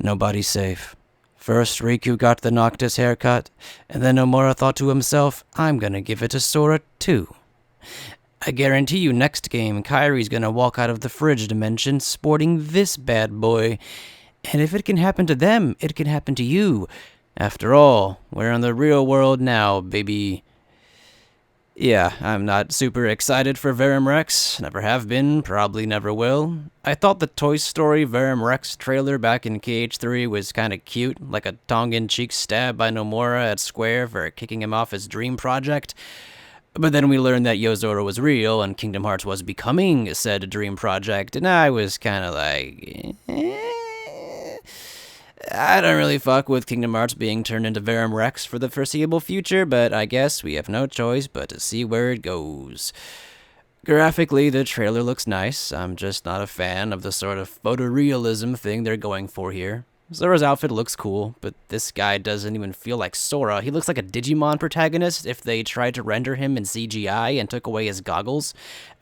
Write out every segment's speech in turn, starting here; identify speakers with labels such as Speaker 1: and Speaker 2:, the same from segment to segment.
Speaker 1: Nobody's safe. First, Riku got the Noctis haircut, and then Nomura thought to himself, I'm gonna give it to Sora too. I guarantee you next game, Kyrie's gonna walk out of the fridge dimension sporting this bad boy. And if it can happen to them, it can happen to you. After all, we're in the real world now, baby. Yeah, I'm not super excited for Verum Rex. Never have been, probably never will. I thought the Toy Story Verum Rex trailer back in KH4 was kinda cute, like a tongue-in-cheek stab by Nomura at Square for kicking him off his dream project. But then we learned that Yozora was real and Kingdom Hearts was becoming said dream project, and I was kinda like, I don't really fuck with Kingdom Hearts being turned into Verum Rex for the foreseeable future, but I guess we have no choice but to see where it goes. Graphically, the trailer looks nice. I'm just not a fan of the sort of photorealism thing they're going for here. Sora's outfit looks cool, but this guy doesn't even feel like Sora. He looks like a Digimon protagonist if they tried to render him in CGI and took away his goggles.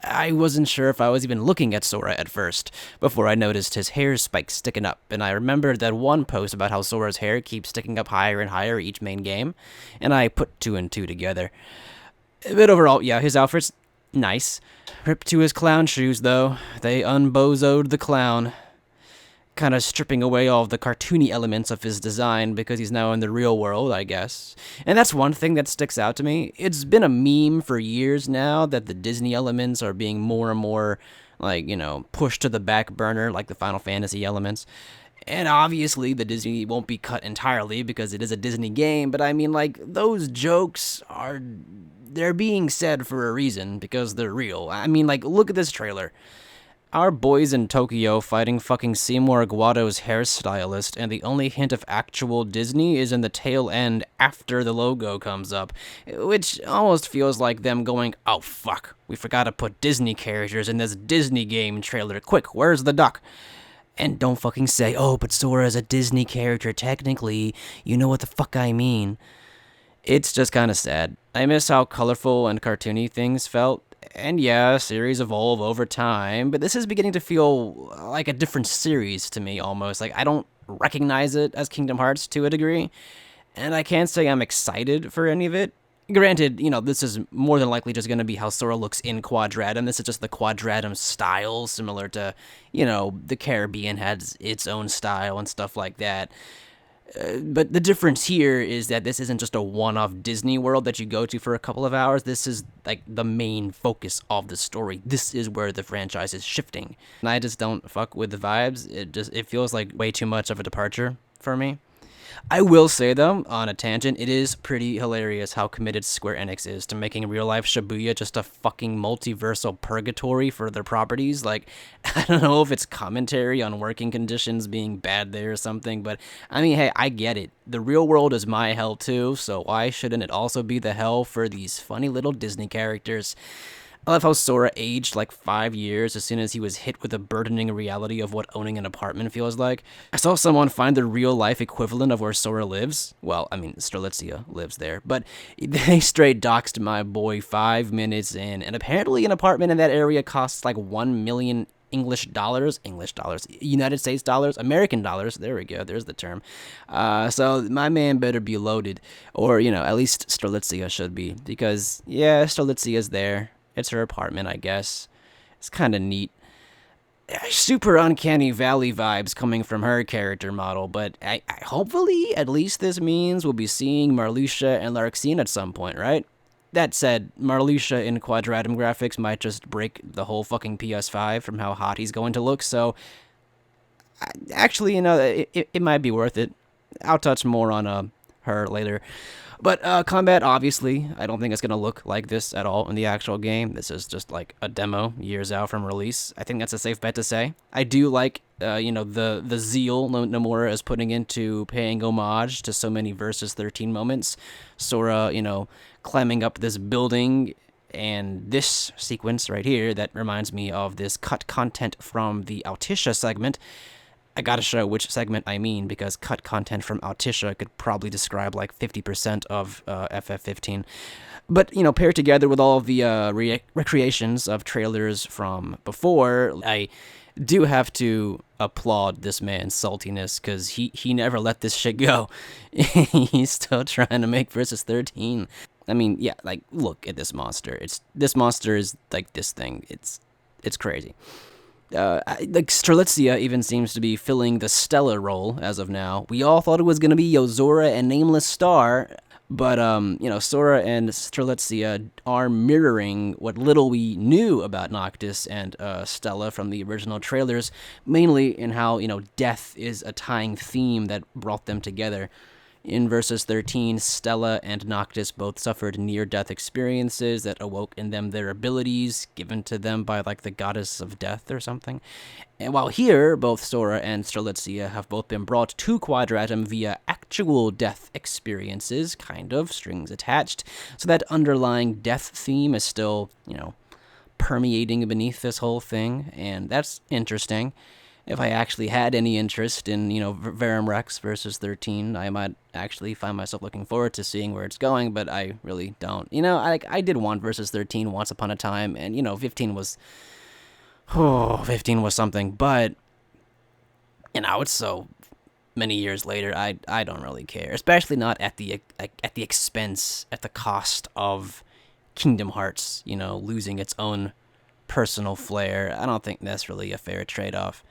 Speaker 1: I wasn't sure if I was even looking at Sora at first, before I noticed his hair spikes sticking up, and I remembered that one post about how Sora's hair keeps sticking up higher and higher each main game, and I put two and two together. But overall, yeah, his outfit's nice. Rip to his clown shoes, though. They unbozoed the clown, kind of stripping away all of the cartoony elements of his design because he's now in the real world, I guess. And that's one thing that sticks out to me. It's been a meme for years now that the Disney elements are being more and more, like, pushed to the back burner, like the Final Fantasy elements. And obviously, the Disney won't be cut entirely because it is a Disney game, but I mean, like, those jokes they're being said for a reason because they're real. I mean, like, look at this trailer. Our boys in Tokyo fighting fucking Seymour Guado's hairstylist, and the only hint of actual Disney is in the tail end after the logo comes up, which almost feels like them going, oh fuck, we forgot to put Disney characters in this Disney game trailer, quick, where's the duck? And don't fucking say, oh, but Sora is a Disney character technically, you know what the fuck I mean. It's just kinda sad. I miss how colorful and cartoony things felt. And yeah, series evolve over time, but this is beginning to feel like a different series to me almost. Like, I don't recognize it as Kingdom Hearts to a degree, and I can't say I'm excited for any of it. Granted, this is more than likely just going to be how Sora looks in Quadratum. This is just the Quadratum style, similar to, the Caribbean has its own style and stuff like that. But the difference here is that this isn't just a one-off Disney World that you go to for a couple of hours. This is like the main focus of the story. This is where the franchise is shifting. And I just don't fuck with the vibes. It feels like way too much of a departure for me. I will say, though, on a tangent, it is pretty hilarious how committed Square Enix is to making real-life Shibuya just a fucking multiversal purgatory for their properties. Like, I don't know if it's commentary on working conditions being bad there or something, but, I mean, hey, I get it. The real world is my hell, too, so why shouldn't it also be the hell for these funny little Disney characters? I love how Sora aged like 5 years as soon as he was hit with the burdening reality of what owning an apartment feels like. I saw someone find the real-life equivalent of where Sora lives. Well, I mean, Strelitzia lives there, but they straight doxed my boy 5 minutes in, and apparently an apartment in that area costs like 1 million United States dollars, American dollars, there we go, there's the term. So my man better be loaded, or, at least Strelitzia should be, because, yeah, Strelitzia's there. It's her apartment, I guess. It's kind of neat. Super uncanny valley vibes coming from her character model, but I hopefully, at least this means we'll be seeing Marluxia and Larxene at some point, right? That said, Marluxia in Quadratum graphics might just break the whole fucking PS5 from how hot he's going to look, so actually, it might be worth it. I'll touch more on her later. But combat, obviously, I don't think it's going to look like this at all in the actual game. This is just like a demo years out from release. I think that's a safe bet to say. I do like, the zeal Nomura is putting into paying homage to so many Versus 13 moments. Sora, climbing up this building, and this sequence right here that reminds me of this cut content from the Altissia segment. I gotta show which segment I mean, because cut content from Altissia could probably describe like 50% of FF15. But, paired together with all of the recreations of trailers from before, I do have to applaud this man's saltiness because he never let this shit go. He's still trying to make versus 13. I mean, yeah, like look at this monster. This monster is like this thing. It's crazy. Like Strelitzia even seems to be filling the Stella role as of now. We all thought it was gonna be Yozora and Nameless Star, but Sora and Strelitzia are mirroring what little we knew about Noctis and Stella from the original trailers, mainly in how death is a tying theme that brought them together. In Versus 13, Stella and Noctis both suffered near-death experiences that awoke in them their abilities given to them by, like, the goddess of death or something. And while here, both Sora and Strelitzia have both been brought to Quadratum via actual death experiences, kind of, strings attached, so that underlying death theme is still, permeating beneath this whole thing, and that's interesting. If I actually had any interest in, Verum Rex versus 13, I might actually find myself looking forward to seeing where it's going, but I really don't. I did want versus 13 once upon a time, and, 15 was, 15 was something, but, it's so many years later, I don't really care, especially not at the expense, at the cost of Kingdom Hearts, losing its own personal flair. I don't think that's really a fair trade-off.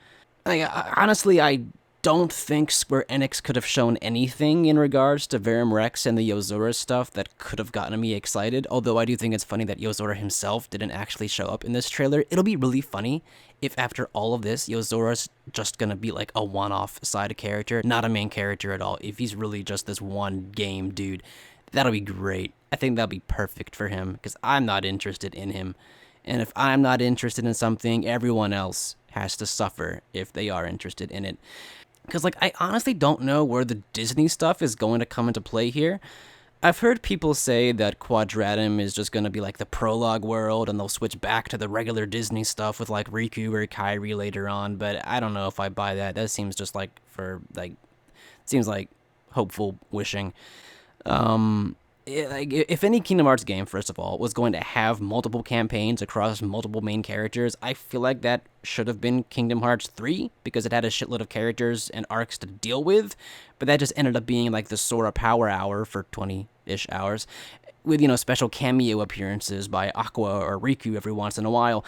Speaker 1: Honestly, I don't think Square Enix could have shown anything in regards to Verum Rex and the Yozora stuff that could have gotten me excited, although I do think it's funny that Yozora himself didn't actually show up in this trailer. It'll be really funny if after all of this, Yozora's just gonna be like a one-off side character, not a main character at all. If he's really just this one game dude, that'll be great. I think that'll be perfect for him, because I'm not interested in him. And if I'm not interested in something, everyone else has to suffer if they are interested in it. Because, I honestly don't know where the Disney stuff is going to come into play here. I've heard people say that Quadratum is just going to be like the prologue world, and they'll switch back to the regular Disney stuff with, Riku or Kairi later on, but I don't know if I buy that. That seems just seems like hopeful wishing. If any Kingdom Hearts game, first of all, was going to have multiple campaigns across multiple main characters, I feel like that should have been Kingdom Hearts 3, because it had a shitload of characters and arcs to deal with, but that just ended up being like the Sora Power Hour for 20-ish hours, with, special cameo appearances by Aqua or Riku every once in a while.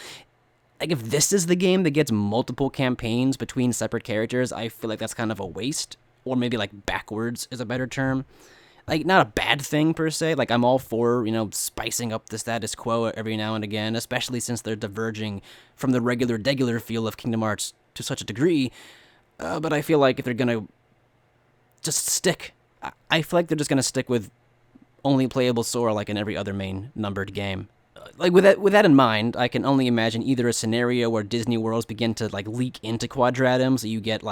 Speaker 1: If this is the game that gets multiple campaigns between separate characters, I feel like that's kind of a waste, or maybe backwards is a better term. Not a bad thing per se. I'm all for, spicing up the status quo every now and again, especially since they're diverging from the regular feel of Kingdom Hearts to such a degree. But I feel like if they're gonna just stick, I feel like they're just gonna stick with only playable Sora in every other main numbered game. With that in mind, I can only imagine either a scenario where Disney worlds begin to leak into Quadratum, so you get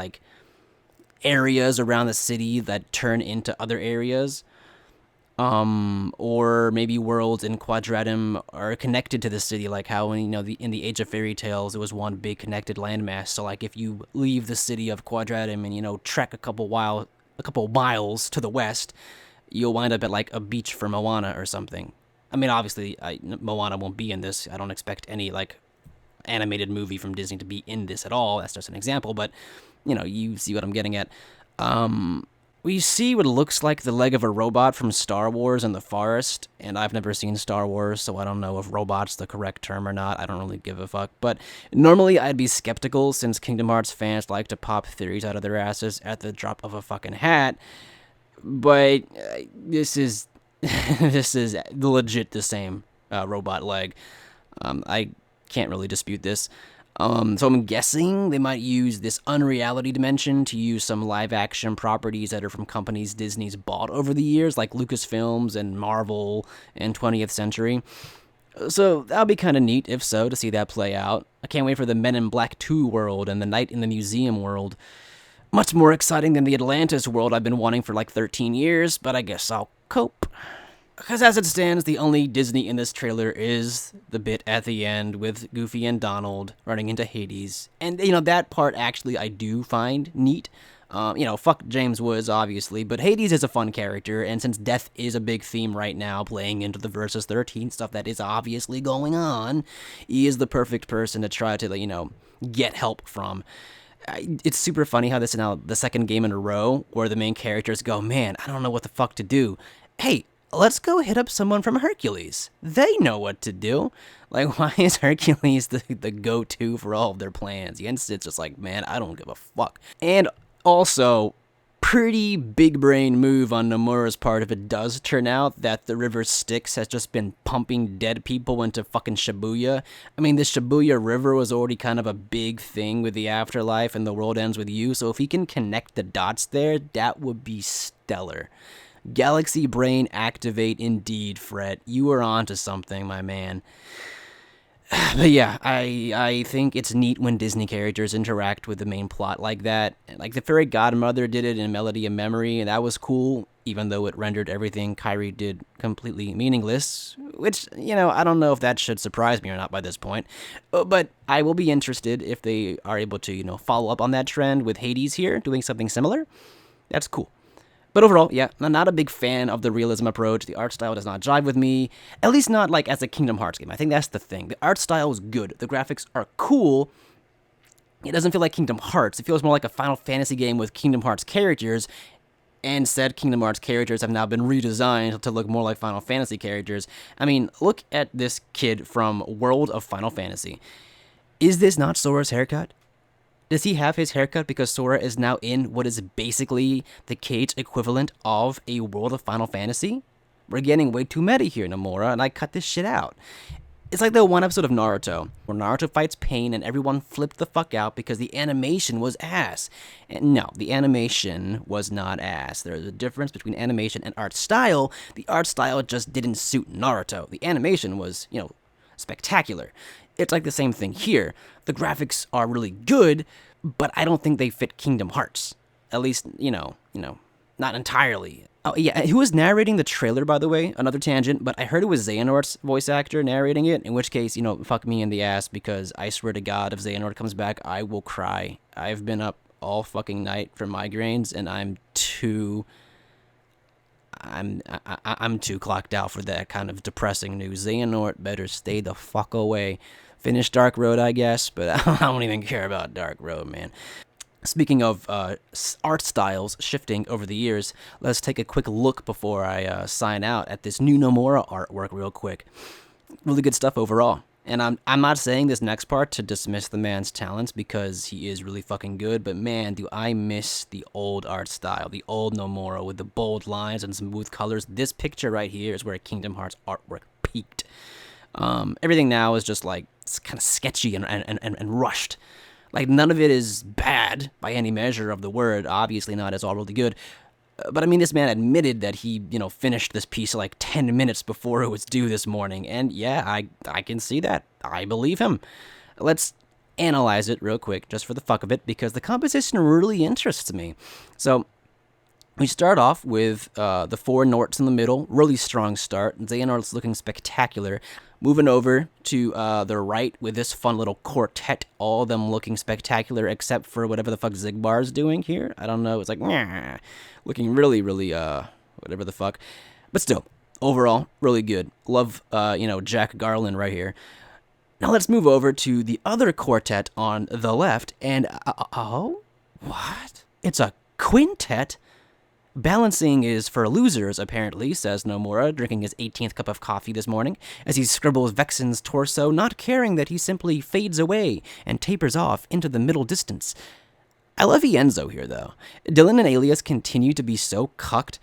Speaker 1: areas around the city that turn into other areas, or maybe worlds in Quadratum are connected to the city, like how in the Age of Fairy Tales it was one big connected landmass. So if you leave the city of Quadratum and trek a couple miles to the west, you'll wind up at a beach for Moana or something. I mean, obviously, Moana won't be in this. I don't expect any animated movie from Disney to be in this at all. That's just an example, but you see what I'm getting at. We see what looks like the leg of a robot from Star Wars in the forest, and I've never seen Star Wars, so I don't know if robot's the correct term or not. I don't really give a fuck, but normally I'd be skeptical since Kingdom Hearts fans like to pop theories out of their asses at the drop of a fucking hat, but this is this is legit the same robot leg. I can't really dispute this. So I'm guessing they might use this unreality dimension to use some live-action properties that are from companies Disney's bought over the years, like Lucasfilms and Marvel and 20th Century. So that'll be kind of neat, if so, to see that play out. I can't wait for the Men in Black 2 world and the Night in the Museum world. Much more exciting than the Atlantis world I've been wanting for 13 years, but I guess I'll cope. Because as it stands, the only Disney in this trailer is the bit at the end with Goofy and Donald running into Hades. And, that part actually I do find neat. Fuck James Woods, obviously, but Hades is a fun character, and since death is a big theme right now, playing into the Versus 13 stuff that is obviously going on, he is the perfect person to try to, get help from. It's super funny how this is now the second game in a row where the main characters go, man, I don't know what the fuck to do. Hey, let's go hit up someone from Hercules. They know what to do. Like, why is Hercules the go-to for all of their plans? It's just like, man, I don't give a fuck. And also, pretty big brain move on Nomura's part if it does turn out that the river Styx has just been pumping dead people into fucking Shibuya. I mean, the Shibuya River was already kind of a big thing with the afterlife and the world ends with you, so if he can connect the dots there, that would be stellar. Galaxy Brain activate indeed, Fret. You are onto something, my man. But yeah, I think it's neat when Disney characters interact with the main plot like that. Like the Fairy Godmother did it in Melody of Memory, and that was cool, even though it rendered everything Kyrie did completely meaningless, which, I don't know if that should surprise me or not by this point. But I will be interested if they are able to, follow up on that trend with Hades here, doing something similar. That's cool. But overall, yeah, I'm not a big fan of the realism approach. The art style does not jive with me, at least not like as a Kingdom Hearts game. I think that's the thing. The art style is good. The graphics are cool. It doesn't feel like Kingdom Hearts. It feels more like a Final Fantasy game with Kingdom Hearts characters, and said Kingdom Hearts characters have now been redesigned to look more like Final Fantasy characters. I mean, look at this kid from World of Final Fantasy. Is this not Sora's haircut? Does he have his haircut because Sora is now in what is basically the KH equivalent of a World of Final Fantasy? We're getting way too meta here, Nomura, and I cut this shit out. It's like the one episode of Naruto, where Naruto fights Pain and everyone flipped the fuck out because the animation was ass. And no, the animation was not ass. There's a difference between animation and art style. The art style just didn't suit Naruto. The animation was, spectacular. It's like the same thing here. The graphics are really good, but I don't think they fit Kingdom Hearts. At least, not entirely. Oh, yeah, who was narrating the trailer, by the way? Another tangent, but I heard it was Xehanort's voice actor narrating it, in which case, fuck me in the ass, because I swear to God, if Xehanort comes back, I will cry. I've been up all fucking night for migraines, and I'm too clocked out for that kind of depressing news. Xehanort better stay the fuck away. Finish Dark Road, I guess, but I don't even care about Dark Road, man. Speaking of art styles shifting over the years, let's take a quick look before I sign out at this new Nomura artwork real quick. Really good stuff overall. And I'm not saying this next part to dismiss the man's talents because he is really fucking good, but man, do I miss the old art style, the old Nomura with the bold lines and smooth colors. This picture right here is where Kingdom Hearts artwork peaked. Everything now is just like, it's kind of sketchy and rushed. Like, none of it is bad by any measure of the word. Obviously not. It's all really good. But I mean, this man admitted that he, finished this piece like 10 minutes before it was due this morning. And yeah, I can see that. I believe him. Let's analyze it real quick, just for the fuck of it, because the composition really interests me. So, we start off with the four Norts in the middle. Really strong start. Xehanort's looking spectacular. Moving over to the right with this fun little quartet, all of them looking spectacular except for whatever the fuck Zigbar's doing here. I don't know. It's like, nah, looking really, really, whatever the fuck. But still, overall, really good. Love, Jack Garland right here. Now let's move over to the other quartet on the left, and, what? It's a quintet? Balancing is for losers, apparently, says Nomura, drinking his 18th cup of coffee this morning, as he scribbles Vexen's torso, not caring that he simply fades away and tapers off into the middle distance. I love Ienzo here, though. Dylan and Alias continue to be so cucked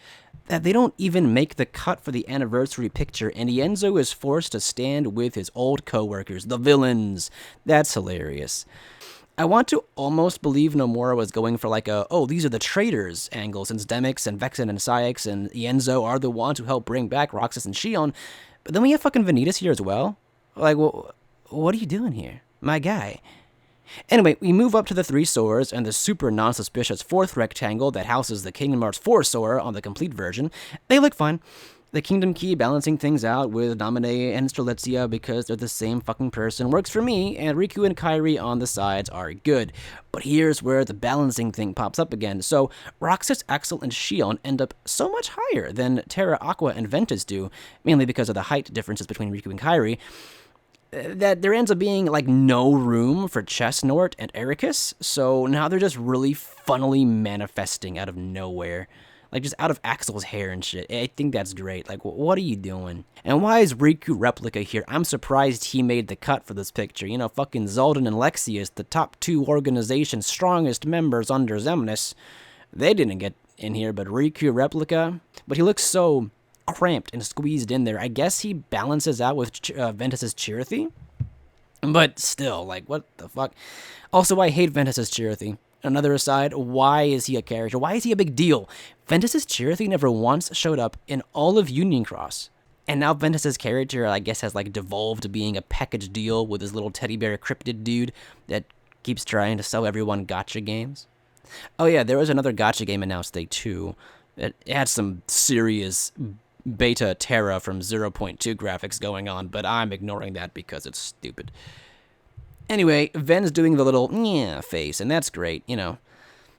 Speaker 1: that they don't even make the cut for the anniversary picture, and Ienzo is forced to stand with his old co-workers, the villains. That's hilarious. I want to almost believe Nomura was going for like these are the traitors angle, since Demix and Vexen and Saix and Ienzo are the ones who help bring back Roxas and Shion. But then we have fucking Vanitas here as well. Like, well, what are you doing here? My guy. Anyway, we move up to the three Soras and the super non-suspicious fourth rectangle that houses the Kingdom Hearts 4 Sora on the complete version. They look fine. The Kingdom Key balancing things out with Naminé and Strelitzia because they're the same fucking person works for me, and Riku and Kairi on the sides are good. But here's where the balancing thing pops up again. So Roxas, Axel, and Shion end up so much higher than Terra, Aqua, and Ventus do, mainly because of the height differences between Riku and Kairi, that there ends up being like no room for Chesnort and Ericus, so now they're just really funnily manifesting out of nowhere. Like, just out of Axel's hair and shit. I think that's great. Like, what are you doing? And why is Riku Replica here? I'm surprised he made the cut for this picture. You know, fucking Zoldan and Lexius, the top two organization's strongest members under Xemnas, they didn't get in here, but Riku Replica? But he looks so cramped and squeezed in there. I guess he balances out with Ventus's Chirithy? But still, like, what the fuck? Also, I hate Ventus's Chirithy. Another aside, why is he a character? Why is he a big deal? Ventus's Chirithy never once showed up in all of Union Cross. And now Ventus's character, I guess, has like devolved to being a package deal with his little teddy bear cryptid dude that keeps trying to sell everyone gacha games. Oh yeah, there was another gacha game announced today too. It had some serious beta Terra from 0.2 graphics going on, but I'm ignoring that because it's stupid. Anyway, Ven's doing the little yeah face, and that's great, you know.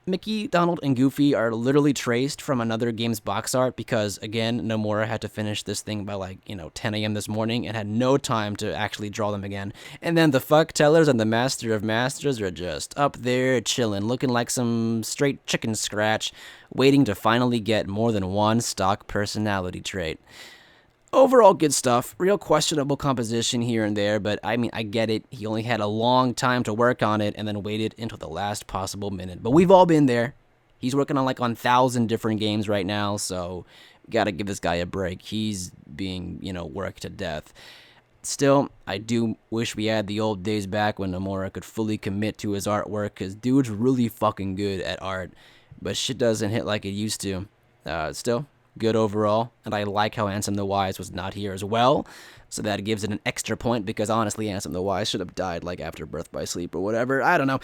Speaker 1: Mickey, Donald, and Goofy are literally traced from another game's box art because, again, Nomura had to finish this thing by, 10 a.m. this morning and had no time to actually draw them again. And then the fuck tellers and the Master of Masters are just up there chilling, looking like some straight chicken scratch, waiting to finally get more than one stock personality trait. Overall, good stuff. Real questionable composition here and there, but I mean, I get it. He only had a long time to work on it and then waited until the last possible minute. But we've all been there. He's working on 1,000 different games right now, so we gotta give this guy a break. He's being, worked to death. Still, I do wish we had the old days back when Nomura could fully commit to his artwork, because dude's really fucking good at art, but shit doesn't hit like it used to. Still, good overall, and I like how Ansem the Wise was not here as well, so that gives it an extra point, because honestly, Ansem the Wise should have died after Birth by Sleep or whatever, I don't know.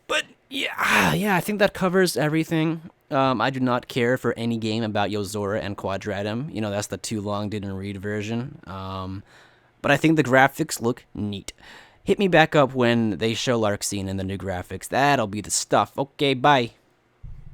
Speaker 1: But yeah, I think that covers everything. I do not care for any game about Yozora and Quadratum. That's the too long didn't read version. But I think the graphics look neat. Hit me back up when they show Larxene in the new graphics. That'll be the stuff. Okay, bye.